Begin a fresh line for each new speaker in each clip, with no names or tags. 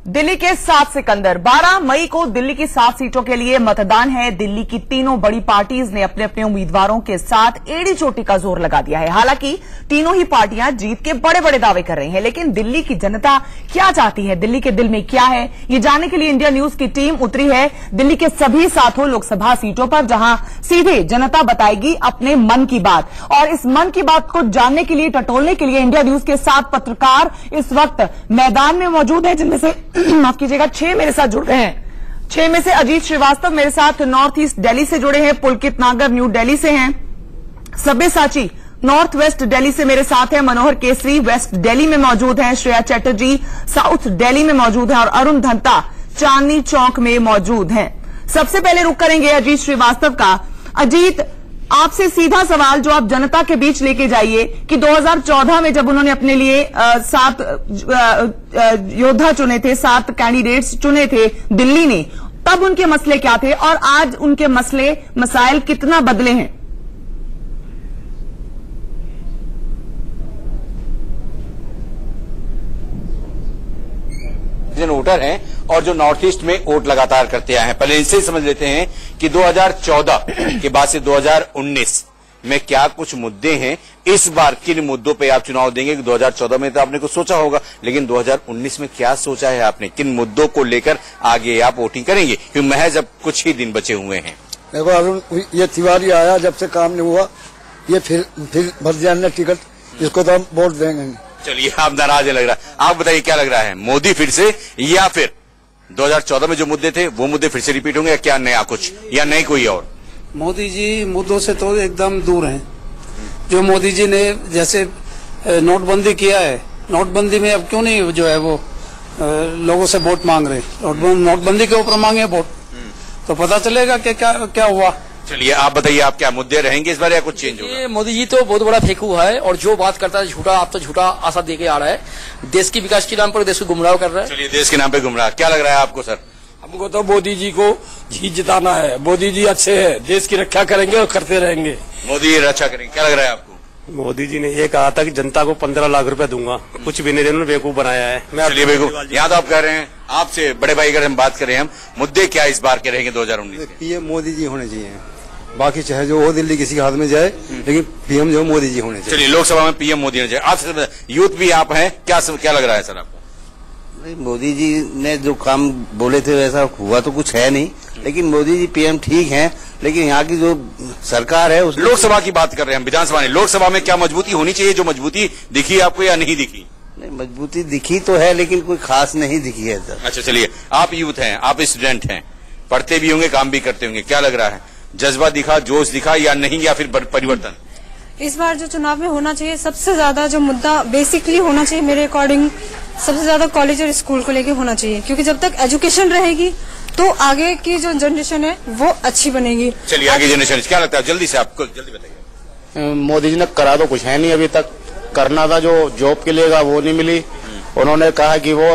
दिल्ली के 7 सिकंदर 12 मई को दिल्ली की 7 सीटों के लिए मतदान है। दिल्ली की तीनों बड़ी पार्टीज ने अपने अपने उम्मीदवारों के साथ एड़ी चोटी का जोर लगा दिया है। हालांकि तीनों ही पार्टियां जीत के बड़े बड़े दावे कर रही हैं, लेकिन दिल्ली की जनता क्या चाहती है, दिल्ली के दिल में क्या है, ये जानने के लिए इंडिया न्यूज की टीम उतरी है दिल्ली के सभी 7 लोकसभा सीटों पर, जहां सीधे जनता बताएगी अपने मन की बात। और इस मन की बात को जानने के लिए, टटोलने के लिए इंडिया न्यूज के 7 पत्रकार इस वक्त मैदान में मौजूद हैं, जिनमें से माफ कीजिएगा 6 मेरे साथ जुड़ गए हैं। 6 में से अजीत श्रीवास्तव मेरे साथ नॉर्थ ईस्ट दिल्ली से जुड़े हैं, पुलकित नागर न्यू दिल्ली से हैं, सब्यसाची नॉर्थ वेस्ट दिल्ली से मेरे साथ हैं, मनोहर केसरी वेस्ट दिल्ली में मौजूद हैं, श्रेया चैटर्जी साउथ दिल्ली में मौजूद हैं और अरुण धंता चांदनी चौक में मौजूद हैं। सबसे पहले रुख करेंगे अजीत श्रीवास्तव का। अजीत, आपसे सीधा सवाल जो आप जनता के बीच लेके जाइए कि 2014 में जब उन्होंने अपने लिए 7 योद्धा चुने थे, 7 कैंडिडेट्स चुने थे दिल्ली ने, तब उनके मसले क्या थे और आज उनके मसाइल कितना बदले हैं?
जिन वोटर हैं और जो नॉर्थ ईस्ट में वोट लगातार करते आए हैं, पहले इनसे ही समझ लेते हैं कि 2014 के बाद से 2019 में क्या कुछ मुद्दे हैं, इस बार किन मुद्दों पे आप चुनाव देंगे। 2014 में तो आपने कुछ सोचा होगा, लेकिन 2019 में क्या सोचा है आपने, किन मुद्दों को लेकर आगे आप वोटिंग करेंगे, क्योंकि महज अब कुछ ही दिन बचे हुए हैं।
देखो अरुण, ये तिवारी आया जब से काम नहीं हुआ, ये फिर भर दिया टिकट, इसको तो हम वोट देंगे।
चलिए, आप नाराज लग रहा है, आप बताइए क्या लग रहा है, मोदी फिर से या फिर 2014 में जो मुद्दे थे वो मुद्दे फिर से रिपीट होंगे, या क्या नया कुछ, या नहीं कोई और?
मोदी जी मुद्दों से तो एकदम दूर हैं। जो मोदी जी ने जैसे नोटबंदी किया है, नोटबंदी में अब क्यों नहीं जो है वो लोगों से वोट मांग रहे, नोटबंदी के ऊपर मांगे वोट, तो पता चलेगा कि क्या हुआ।
चलिए, आप बताइए, आप क्या मुद्दे रहेंगे इस बार या कुछ चेंज होगा?
मोदी जी तो बहुत बड़ा फेंक हुआ है और जो बात करता है झूठा, आप तो झूठा आशा देके आ रहा है, देश की विकास के नाम पर देश को गुमराह कर रहा है।
चलिए, देश के नाम पे गुमराह, क्या लग रहा है आपको सर?
हमको तो मोदी जी को जीत जिताना है। मोदी जी अच्छे हैं, देश की रक्षा करेंगे और करते रहेंगे।
मोदी रक्षा करेंगे, क्या लग रहा है आपको?
मोदी जी ने ये कहा था कि जनता को 15 लाख रुपए दूंगा, कुछ भी नहीं, उन्होंने बेवकूफ बनाया है।
चलिए बेवकूफ, यहाँ तो आप कह रहे हैं, आपसे बड़े भाई अगर हम बात करें, हम मुद्दे क्या इस बार के रहेंगे 2019?
पीएम मोदी जी होने चाहिए, बाकी चाहे जो हो दिल्ली किसी के हाथ में जाए, लेकिन पीएम जो मोदी जी होने चाहिए।
चलिए, लोकसभा में पीएम मोदी होने चाहिए। आपसे यूथ भी आप हैं, क्या लग रहा है सर आपको?
मोदी जी ने जो काम बोले थे वैसा हुआ तो कुछ है नहीं, लेकिन मोदी जी पीएम ठीक हैं, लेकिन यहाँ की जो सरकार है उस
लोकसभा की बात कर रहे हैं हम, विधानसभा नहीं, लोकसभा में क्या मजबूती होनी चाहिए, जो मजबूती दिखी आपको या नहीं दिखी?
नहीं, मजबूती दिखी तो है, लेकिन कोई खास नहीं दिखी है सर।
अच्छा, चलिए, आप यूथ हैं, आप स्टूडेंट हैं, पढ़ते भी होंगे, काम भी करते होंगे, क्या लग रहा है, जज्बा दिखा, जोश दिखा या नहीं, या फिर परिवर्तन?
इस बार जो चुनाव में होना चाहिए, सबसे ज्यादा जो मुद्दा बेसिकली होना चाहिए मेरे अकॉर्डिंग, सबसे ज्यादा कॉलेज और स्कूल को लेके होना चाहिए, क्योंकि जब तक एजुकेशन रहेगी तो आगे की जो जनरेशन है वो अच्छी बनेगी।
चलिए, आगे जनरेशन क्या लगता है, जल्दी से आपको जल्दी बताइए।
मोदी जी ने करा तो कुछ है नहीं, अभी तक करना था जो जॉब के लिए वो नहीं मिली। उन्होंने कहा कि वो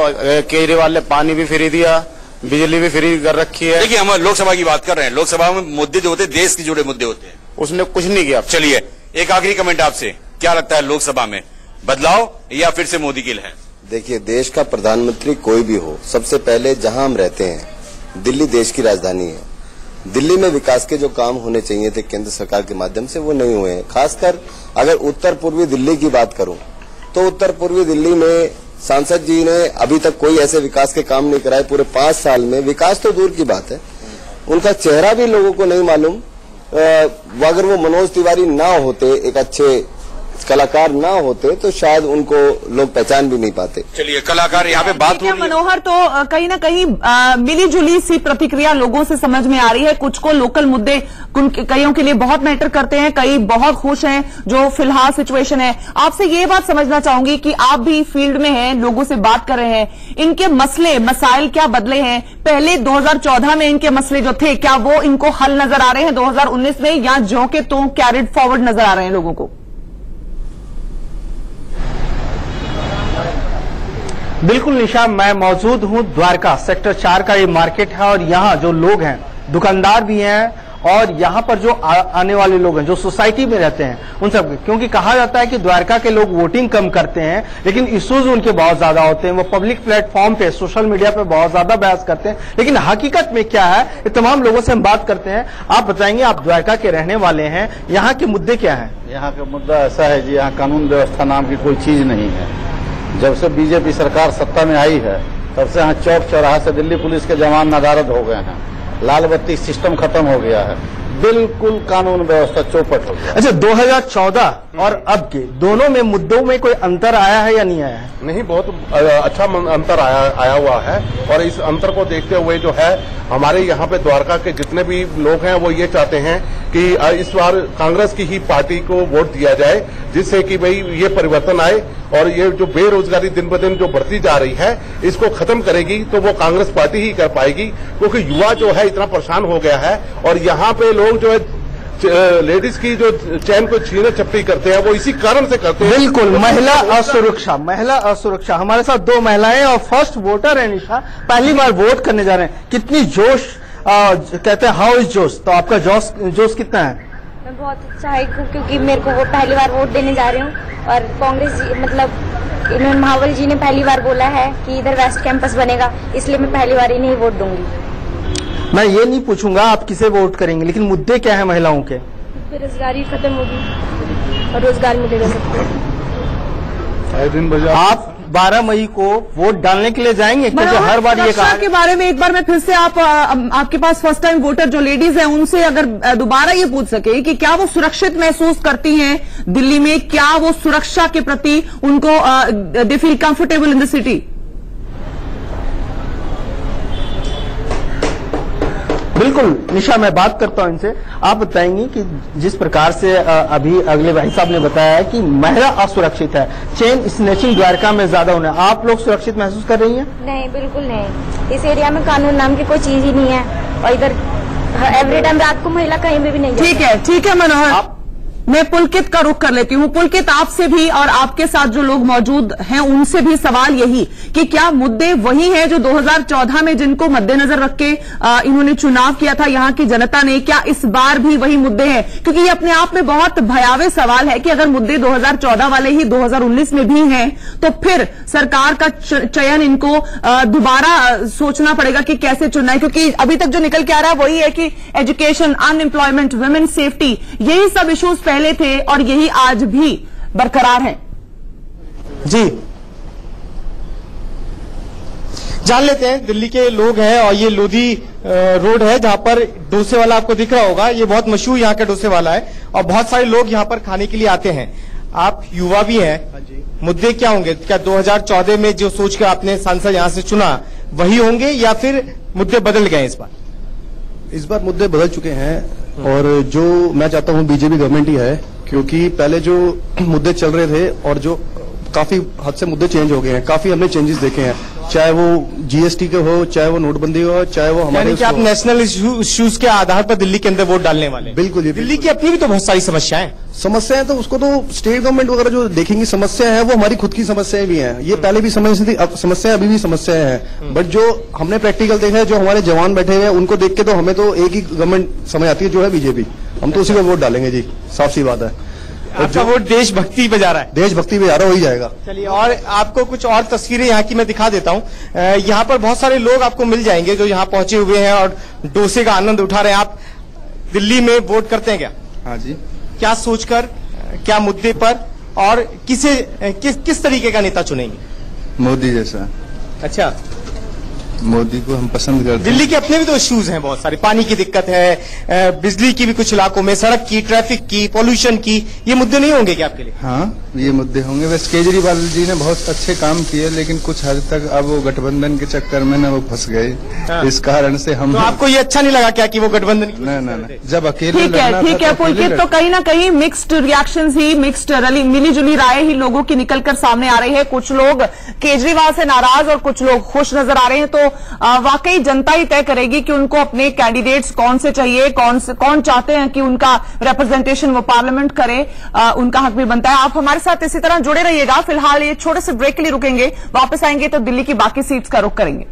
केजरीवाल ने पानी भी फ्री दिया, बिजली भी फ्री कर रखी है।
देखिए, हम लोकसभा की बात कर रहे हैं, लोकसभा में मुद्दे जो होते हैं देश से जुड़े मुद्दे होते हैं,
उसने कुछ नहीं किया।
चलिए, एक आखिरी कमेंट आपसे, क्या लगता है लोकसभा में बदलाव या फिर से मोदी की लहर?
देखिए, देश का प्रधानमंत्री कोई भी हो, सबसे पहले जहां हम रहते हैं, दिल्ली देश की राजधानी है। दिल्ली में विकास के जो काम होने चाहिए थे केंद्र सरकार के माध्यम से, वो नहीं हुए हैं। खासकर अगर उत्तर पूर्वी दिल्ली की बात करूं तो उत्तर पूर्वी दिल्ली में सांसद जी ने अभी तक कोई ऐसे विकास के काम नहीं कराए पूरे 5 साल में। विकास तो दूर की बात है, उनका चेहरा भी लोगों को नहीं मालूम। अगर वो मनोज तिवारी ना होते, एक अच्छे कलाकार ना होते, तो शायद उनको लोग पहचान भी नहीं पाते।
चलिए, कलाकार यहाँ पे बात हो,
मनोहर, तो कहीं ना कहीं मिली जुली सी प्रतिक्रिया लोगों से समझ में आ रही है। कुछ को लोकल मुद्दे कईयों के लिए बहुत मैटर करते हैं, कई बहुत खुश हैं जो फिलहाल सिचुएशन है। आपसे ये बात समझना चाहूंगी कि आप भी फील्ड में हैं, लोगों से बात कर रहे हैं, इनके मसाइल क्या बदले हैं? पहले 2014 में इनके मसले जो थे, क्या वो इनको हल नजर आ रहे हैं 2019 में, या ज्यों के त्यों कैरिड फॉरवर्ड नजर आ रहे हैं लोगों को?
बिल्कुल निशा, मैं मौजूद हूं द्वारका सेक्टर 4 का ये मार्केट है और यहाँ जो लोग हैं, दुकानदार भी हैं और यहाँ पर जो आने वाले लोग हैं, जो सोसाइटी में रहते हैं, उन सब, क्योंकि कहा जाता है कि द्वारका के लोग वोटिंग कम करते हैं लेकिन इश्यूज उनके बहुत ज्यादा होते हैं, वो पब्लिक प्लेटफॉर्म पे, सोशल मीडिया पे बहुत ज्यादा बहस करते हैं, लेकिन हकीकत में क्या है, ये तमाम लोगों से हम बात करते हैं। आप बताएंगे, आप द्वारका के रहने वाले हैं, यहाँ के मुद्दे क्या हैं?
यहाँ का मुद्दा ऐसा है जी, यहाँ कानून व्यवस्था नाम की कोई चीज नहीं है। जब से बीजेपी सरकार सत्ता में आई है तब से यहाँ चौक चौराहा से दिल्ली पुलिस के जवान नदारद हो गए हैं, लाल बत्ती सिस्टम खत्म हो गया है, बिल्कुल कानून व्यवस्था चौपट हो गया।
अच्छा, 2014 और अब के दोनों में मुद्दों में कोई अंतर आया है या नहीं आया है?
नहीं, बहुत अच्छा अंतर आया हुआ है, और इस अंतर को देखते हुए जो है हमारे यहाँ पे द्वारका के जितने भी लोग हैं वो ये चाहते हैं कि इस बार कांग्रेस की ही पार्टी को वोट दिया जाए, जिससे कि भाई ये परिवर्तन आए और ये जो बेरोजगारी दिन ब दिन जो बढ़ती जा रही है इसको खत्म करेगी तो वो कांग्रेस पार्टी ही कर पाएगी, क्योंकि युवा जो है इतना परेशान हो गया है और यहाँ पे लोग जो है लेडीज की जो चैन को छीने चपटी करते हैं वो इसी कारण से करते हैं।
बिल्कुल, महिला असुरक्षा। हमारे साथ दो महिलाएं और फर्स्ट वोटर है निशा, पहली बार वोट करने जा रहे हैं, कितनी जोश, कहते हैं हाउ इज जोश, तो आपका जोश कितना है?
मैं बहुत उत्साहित हूँ क्योंकि मेरे को वो पहली बार वोट देने जा रही हूँ और कांग्रेस जी, मतलब इन्होंने महावल जी ने पहली बार बोला है कि इधर वेस्ट कैंपस बनेगा, इसलिए मैं पहली बार इन्हें वोट दूंगी।
मैं ये नहीं पूछूंगा आप किसे वोट करेंगे, लेकिन मुद्दे क्या है महिलाओं के?
बेरोजगारी खत्म होगी और रोजगार मिलेगा सबको।
आप 12 मई को वोट डालने के लिए जाएंगे? क्योंकि हर बार ये कहा
के बारे में एक बार मैं फिर से आपके पास फर्स्ट टाइम वोटर जो लेडीज हैं उनसे अगर दोबारा ये पूछ सके कि क्या वो सुरक्षित महसूस करती हैं दिल्ली में, क्या वो सुरक्षा के प्रति उनको they feel comfortable in the city?
बिल्कुल निशा, मैं बात करता हूं इनसे। आप बताएंगी कि जिस प्रकार से अभी अगले भाई साहब ने बताया है कि महिला असुरक्षित है, चेन स्नैचिंग द्वारका में ज्यादा होना, आप लोग सुरक्षित महसूस कर रही हैं?
नहीं, बिल्कुल नहीं। इस एरिया में कानून नाम की कोई चीज ही नहीं है और इधर एवरी टाइम रात को महिला कहीं भी नहीं जाती।
ठीक है मनोहर, मैं पुलकित का रुख कर लेती हूँ। पुलकित, आपसे भी और आपके साथ जो लोग मौजूद हैं उनसे भी सवाल यही कि क्या मुद्दे वही हैं जो 2014 में जिनको मद्देनजर रख के इन्होंने चुनाव किया था यहाँ की जनता ने, क्या इस बार भी वही मुद्दे हैं? क्योंकि ये अपने आप में बहुत भयावह सवाल है कि अगर मुद्दे 2014 वाले ही 2019 में भी हैं तो फिर सरकार का चयन इनको दोबारा सोचना पड़ेगा कि कैसे चुनना है, क्योंकि अभी तक जो निकल के आ रहा है वही है कि एजुकेशन, अनएम्प्लॉयमेंट, वुमेन सेफ्टी, यही सब इश्यूज पहले थे और यही आज भी बरकरार हैं।
जी, जान लेते हैं दिल्ली के लोग हैं और ये लोधी रोड है जहां पर डोसे वाला आपको दिख रहा होगा, ये बहुत मशहूर यहाँ का डोसे वाला है और बहुत सारे लोग यहाँ पर खाने के लिए आते हैं। आप युवा भी हैं, मुद्दे क्या होंगे? क्या 2014 में जो सोच के आपने सांसद यहाँ से चुना वही होंगे या फिर मुद्दे बदल गए इस बार?
इस बार मुद्दे बदल चुके हैं और जो मैं चाहता हूं बीजेपी गवर्नमेंट ही है, क्योंकि पहले जो मुद्दे चल रहे थे और जो काफी हद से मुद्दे चेंज हो गए हैं, काफी हमने चेंजेस देखे हैं, चाहे वो जीएसटी के हो, चाहे वो नोटबंदी हो, चाहे वो हमारे
आप नेशनल इश्यूज के आधार पर दिल्ली के अंदर वोट डालने वाले?
बिल्कुल जी,
दिल्ली की अपनी भी तो बहुत सारी समस्याएं
तो उसको तो स्टेट गवर्नमेंट वगैरह जो देखेंगी समस्या है वो हमारी खुद की समस्याएं भी हैं, ये पहले भी समस्या थी, अब समस्या अभी भी समस्याएं हैं, बट जो हमने प्रैक्टिकल देखा है, जो हमारे जवान बैठे हुए हैं उनको देख के तो हमें तो एक ही गवर्नमेंट समझ आती है जो है बीजेपी, हम तो उसी को वोट डालेंगे जी, साफ सी बात है।
अच्छा, वोट देशभक्ति पे जा रहा है?
देशभक्ति पे जा रहा, हो ही जाएगा।
चलिए, और आपको कुछ और तस्वीरें यहाँ की मैं दिखा देता हूँ। यहाँ पर बहुत सारे लोग आपको मिल जाएंगे जो यहाँ पहुंचे हुए हैं और डोसे का आनंद उठा रहे हैं। आप दिल्ली में वोट करते हैं क्या?
हाँ जी।
क्या सोचकर, क्या मुद्दे पर और किस तरीके का नेता चुनेंगे?
मोदी जैसा।
अच्छा,
मोदी को हम पसंद करते हैं।
दिल्ली के अपने भी तो इश्यूज हैं बहुत सारे, पानी की दिक्कत है, बिजली की भी कुछ इलाकों में, सड़क की, ट्रैफिक की, पॉल्यूशन की, ये मुद्दे नहीं होंगे क्या आपके लिए?
हाँ, ये मुद्दे होंगे। वैसे केजरीवाल जी ने बहुत अच्छे काम किए, लेकिन कुछ हद तक अब वो गठबंधन के चक्कर में ना वो फंस गए। हाँ। इस कारण से हम,
तो आपको ये अच्छा नहीं लगा क्या कि वो गठबंधन?
नहीं, जब अकेले
ठीक है पुलकित, तो कहीं ना कहीं मिक्स्ड रिएक्शंस ही, मिक्स्ड मिली जुली राय ही लोगों की निकल कर सामने आ रही है। कुछ लोग केजरीवाल से नाराज और कुछ लोग खुश नजर आ रहे हैं। तो वाकई जनता ही तय करेगी कि उनको अपने कैंडिडेट्स कौन से चाहिए, कौन चाहते हैं कि उनका रिप्रेजेंटेशन वो पार्लियामेंट करे, उनका हक भी बनता है। आप हमारे साथ इसी तरह जुड़े रहिएगा। फिलहाल ये छोटे से ब्रेक के लिए रुकेंगे, वापस आएंगे तो दिल्ली की बाकी सीट्स का रुख करेंगे।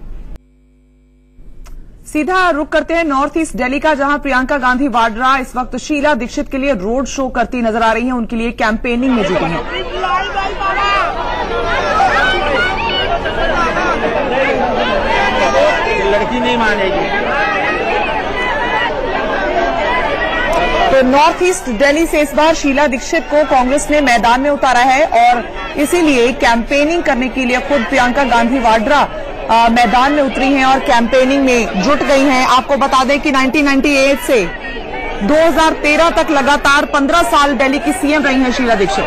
सीधा रुक करते हैं नॉर्थ ईस्ट दिल्ली का, जहां प्रियंका गांधी वाड्रा इस वक्त शीला दीक्षित के लिए रोड शो करती नजर आ रही हैं, उनके लिए कैंपेनिंग में जुटी हैं।
लड़की नहीं मानेगी।
तो नॉर्थ ईस्ट दिल्ली से इस बार शीला दीक्षित को कांग्रेस ने मैदान में उतारा है और इसीलिए कैंपेनिंग करने के लिए खुद प्रियंका गांधी वाड्रा मैदान में उतरी हैं और कैंपेनिंग में जुट गई हैं। आपको बता दें कि 1998 से 2013 तक लगातार 15 साल दिल्ली की सीएम रही हैं शीला दीक्षित।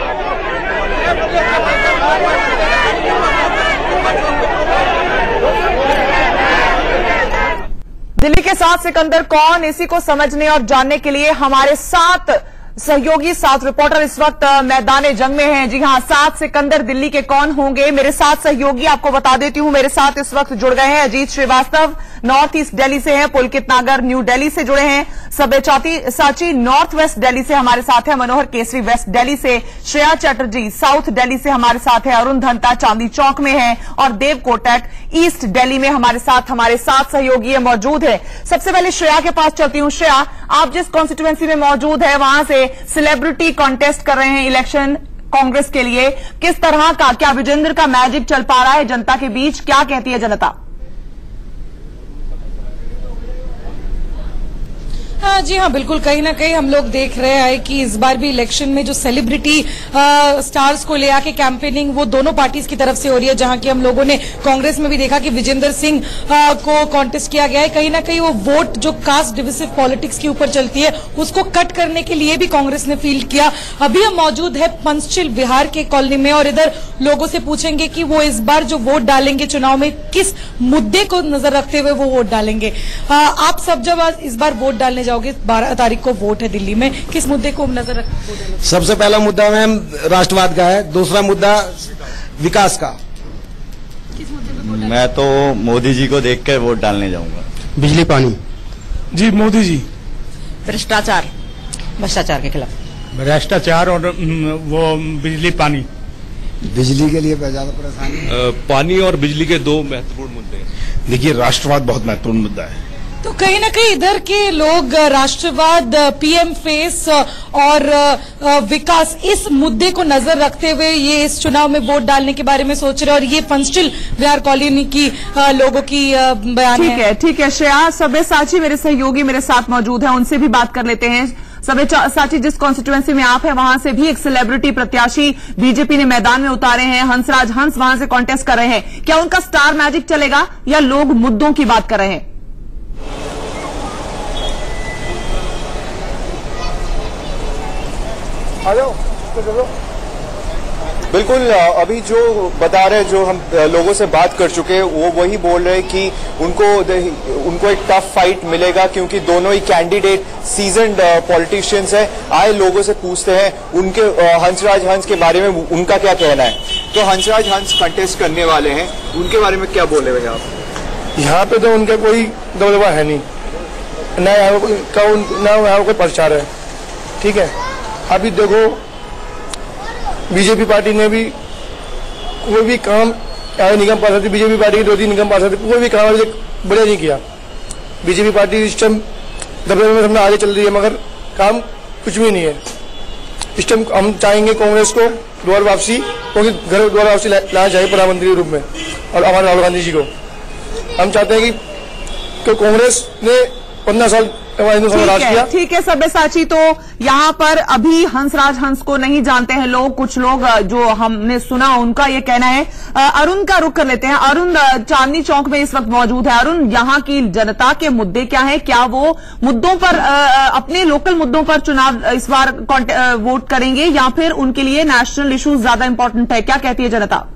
दिल्ली के साथ सिकंदर कौन, इसी को समझने और जानने के लिए हमारे 7 सहयोगी 7 रिपोर्टर इस वक्त मैदान जंग में हैं। जी हां, 7 सिकंदर दिल्ली के कौन होंगे? मेरे 7 सहयोगी आपको बता देती हूं, मेरे साथ इस वक्त जुड़ गए हैं। अजीत श्रीवास्तव नॉर्थ ईस्ट दिल्ली से हैं, पुलकित नागर न्यू दिल्ली से जुड़े हैं, सब्यसाची नॉर्थ वेस्ट दिल्ली से हमारे साथ है, मनोहर केसरी वेस्ट दिल्ली से, श्रेया चैटर्जी साउथ दिल्ली से हमारे साथ है, अरुण धंता चांदनी चौक में है और देव कोटक ईस्ट दिल्ली में हमारे साथ हमारे 7 सहयोगी मौजूद है। सबसे पहले श्रेया के पास चलती हूं। श्रेया, आप जिस कॉन्स्टिट्यूएंसी में मौजूद है वहां से सेलिब्रिटी कॉन्टेस्ट कर रहे हैं इलेक्शन कांग्रेस के लिए, किस तरह का, क्या विजेंद्र का मैजिक चल पा रहा है जनता के बीच? क्या कहती है जनता?
हाँ जी हाँ, बिल्कुल। कहीं ना कहीं हम लोग देख रहे हैं कि इस बार भी इलेक्शन में जो सेलिब्रिटी स्टार्स को ले आके कैंपेनिंग वो दोनों पार्टीज की तरफ से हो रही है, जहां की हम लोगों ने कांग्रेस में भी देखा कि विजेंद्र सिंह को कॉन्टेस्ट किया गया है। कहीं ना कहीं वो वोट जो कास्ट डिविसिव पॉलिटिक्स के ऊपर चलती है उसको कट करने के लिए भी कांग्रेस ने फील्ड किया। अभी हम मौजूद है पंचशील बिहार के कॉलोनी में और इधर लोगों से पूछेंगे कि वो इस बार जो वोट डालेंगे चुनाव में किस मुद्दे को नजर रखते हुए वो वोट डालेंगे। आप सब जब इस बार वोट डालने जाओगे, 12 तारीख को वोट है दिल्ली में, किस मुद्दे को नजर रख?
सबसे पहला मुद्दा मैम राष्ट्रवाद का है, दूसरा मुद्दा विकास का।
मैं तो मोदी जी को देखकर वोट डालने जाऊंगा।
बिजली पानी
जी, मोदी जी।
भ्रष्टाचार के खिलाफ।
भ्रष्टाचार और वो बिजली पानी।
बिजली के लिए ज्यादा परेशानी।
पानी और बिजली के 2 महत्वपूर्ण मुद्दे हैं।
देखिए, राष्ट्रवाद बहुत महत्वपूर्ण मुद्दा है।
तो कहीं ना कहीं इधर के लोग राष्ट्रवाद, पीएम फेस और विकास, इस मुद्दे को नजर रखते हुए ये इस चुनाव में वोट डालने के बारे में सोच रहे हैं और ये पंचशील बिहार कॉलोनी की लोगों की बयान है।
ठीक है श्रेया। सब्यसाची मेरे सहयोगी मेरे साथ मौजूद है, उनसे भी बात कर लेते हैं। सब्यसाची, जिस कॉन्स्टिट्यूएंसी में आप है वहां से भी एक सेलिब्रिटी प्रत्याशी बीजेपी ने मैदान में उतारे हैं, हंसराज हंस वहां से कॉन्टेस्ट कर रहे हैं। क्या उनका स्टार मैजिक चलेगा या लोग मुद्दों की बात कर रहे हैं?
बिल्कुल, अभी जो बता रहे, जो हम लोगों से बात कर चुके हैं वो वही बोल रहे हैं कि उनको एक टफ फाइट मिलेगा, क्योंकि दोनों ही कैंडिडेट सीजन्ड पॉलिटिशियंस हैं। आए लोगों से पूछते हैं उनके हंसराज हंस के बारे में उनका क्या कहना है। तो हंसराज हंस कंटेस्ट करने वाले हैं, उनके बारे में क्या बोले भैया आप?
यहाँ पे तो उनका कोई दबदबा है नहीं, ना यहाँ कोई प्रचार है। ठीक है, अभी देखो बीजेपी पार्टी ने भी कोई भी काम निगम पार्षद, बीजेपी पार्टी के 2-3 निगम पार्षद कोई भी काम अभी तक बढ़िया नहीं किया। बीजेपी पार्टी इस टाइम दबदबे में हमने आगे चल रही है मगर काम कुछ भी नहीं है। इस टाइम हम चाहेंगे कांग्रेस को दोबारा वापसी, क्योंकि घर दोबारा वापसी लाना चाहिए प्रधानमंत्री के रूप में, और हमारे राहुल गांधी जी को हम चाहते हैं कि कांग्रेस ने 15 साल राज किया।
ठीक है सब्यसाची, तो यहाँ पर अभी हंसराज हंस को नहीं जानते हैं लोग, कुछ लोग जो हमने सुना उनका ये कहना है। अरुण का रुख कर लेते हैं। अरुण चांदनी चौक में इस वक्त मौजूद है। अरुण, यहाँ की जनता के मुद्दे क्या है? क्या वो मुद्दों पर अपने लोकल मुद्दों पर चुनाव इस बार वोट करेंगे या फिर उनके लिए नेशनल इश्यूज ज्यादा इंपॉर्टेंट है? क्या कहती है जनता?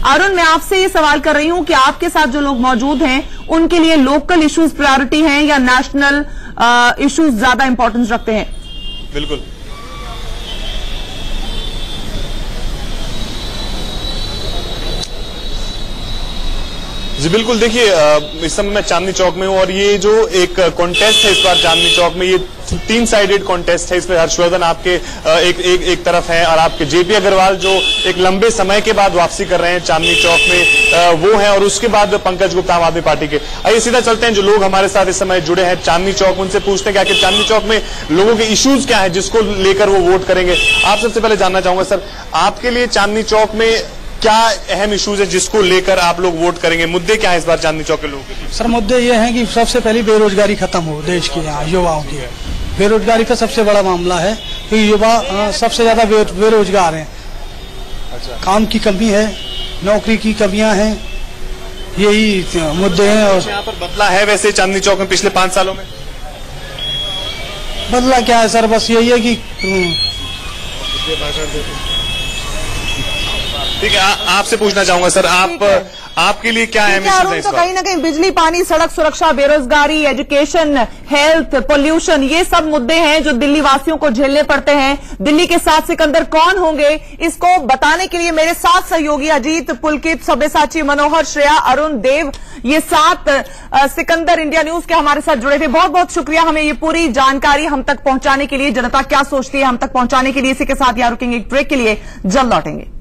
अरुण, मैं आपसे ये सवाल कर रही हूं कि आपके साथ जो लोग मौजूद हैं उनके लिए लोकल इश्यूज प्रायोरिटी हैं या नेशनल इश्यूज ज्यादा इंपॉर्टेंस रखते हैं?
बिल्कुल,
जी बिल्कुल, देखिए इस समय मैं चांदनी चौक में हूँ और ये जो एक कॉन्टेस्ट है इस बार चांदनी चौक में, ये 3 साइडेड कॉन्टेस्ट है। इसमें हर्षवर्धन आपके एक तरफ है और आपके जेपी अग्रवाल जो एक लंबे समय के बाद वापसी कर रहे हैं चांदनी चौक में, वो है, और उसके बाद पंकज गुप्ता आम आदमी पार्टी के। आइए सीधा चलते हैं, जो लोग हमारे साथ इस समय जुड़े हैं चांदनी चौक, उनसे पूछते हैं कि आखिर चांदनी चौक में लोगों के इश्यूज क्या है जिसको लेकर वो वोट करेंगे। आप सबसे पहले जानना चाहूंगा सर, आपके लिए चांदनी चौक में क्या अहम इश्यूज है जिसको लेकर आप लोग वोट करेंगे? मुद्दे क्या है इस बार चांदनी चौक के लोगों के लिए?
सर मुद्दे ये हैं कि सबसे पहले बेरोजगारी खत्म हो देश की, यहाँ युवाओं की बेरोजगारी का सबसे बड़ा मामला है कि युवा सबसे ज्यादा बेरोजगार हैं।
अच्छा।
काम की कमी है, नौकरी की कमियां हैं, यही मुद्दे हैं। और
यहाँ पर बदला है वैसे चांदनी चौक में पिछले 5 सालों में?
बदला क्या है सर, बस यही है कि
ठीक है, आपसे पूछना चाहूंगा सर, आपके लिए क्या अहम इश्यूज हैं इस
तो
बार?
कहीं ना कहीं बिजली, पानी, सड़क सुरक्षा, बेरोजगारी, एजुकेशन, हेल्थ, पोल्यूशन, ये सब मुद्दे हैं जो दिल्ली वासियों को झेलने पड़ते हैं। दिल्ली के 7 सिकंदर कौन होंगे, इसको बताने के लिए मेरे 7 सहयोगी अजीत, पुलकित, सब्यसाची, मनोहर, श्रेया, अरुण, देव, ये 7 सिकंदर इंडिया न्यूज के हमारे साथ जुड़े थे। बहुत बहुत शुक्रिया हमें ये पूरी जानकारी हम तक पहुंचाने के लिए, जनता क्या सोचती है हम तक पहुंचाने के लिए। इसी के साथ यहाँ रुकेंगे एक ब्रेक के लिए, जल्द लौटेंगे।